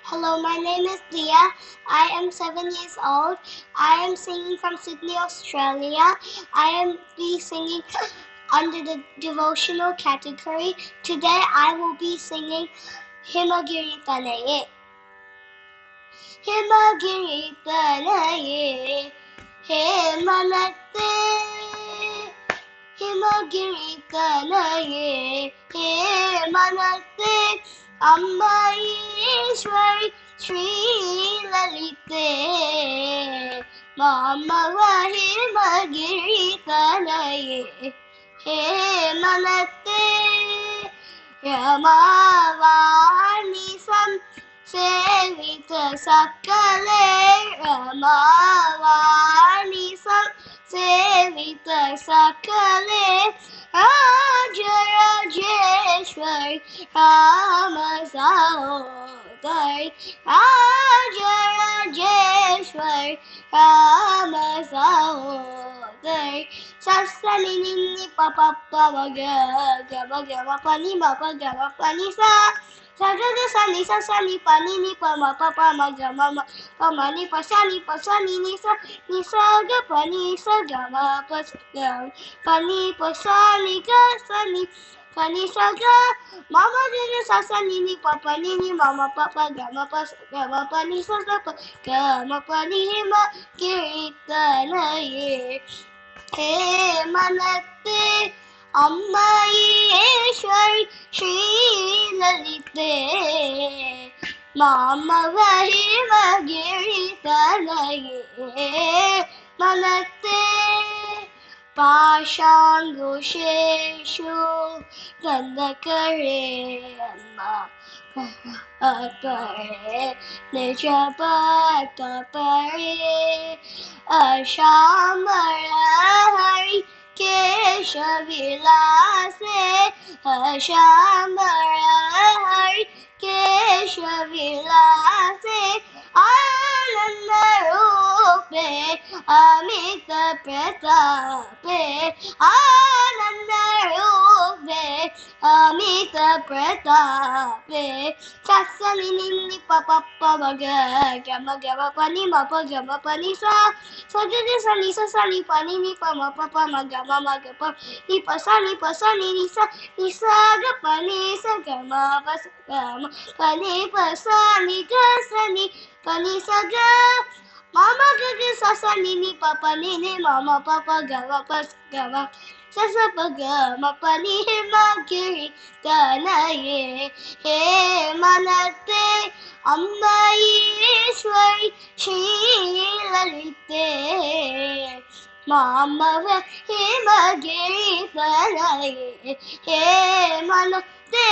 Hello, my name is Leah. I am 7 years old. I am singing from Sydney, Australia. I am be singing under the devotional category. Today I will be singing Himagiri Tanaye. Himagiri Tanaye, Hemanate. Himagiri Tanaye, Hemanate. Amma Ishwari Shri Lalite Mama Himagiri Tanaye Hemanate Ramavani Sam Sevita Sakale Ramavani Sam Sevita Sakale Raja Rajeshwari Rama Sahodari Raja Rajeshwari Rama Sahodari Sasani Nini Papa Papa Gama Gama Pani Mapa Gama Pani Sa Sajada Sani Sasani Pani Nipa Mapa Pama Gama Pamani Pasani Pasani Nisa Nisaga Pani Sagama Pasagam Pani Pasani Gasani Pani Saga Mama Dini Sasani Ni Papa Nini Mama Papa Gama Pas Gama Pani Saga Gama Pani Hima Kiritanaye He Manate Amma Ishwari Shri Lalite Mama Vahima Giritanaye Manate Pashangusheshu Gandakare Amma Pare Nijabata Pare Ashamara Keshavilase Ashamara Keshavilase Anandarupe Amita Pratape Anandarupe Amita Pratape Sasani Nini Papa Papa Gama Gama Pani Mapa Gama Pani Sa Sajadi Sani Sasani Pani Nipa Mapa Pama Gama Magapa Nipa Sani Pasani Nisa Nisaga Pani Sagama Pasagama Pani Pasani Gasani Pani Saga Mama Gaga Sasani Ni Papa Nini Mama Papa Gama Pasagama Sasa Pagama Pani Himagiri Tanaye He Manate Amma Ishwari Shri Lalite Mama Himagiri Tanaye He Manate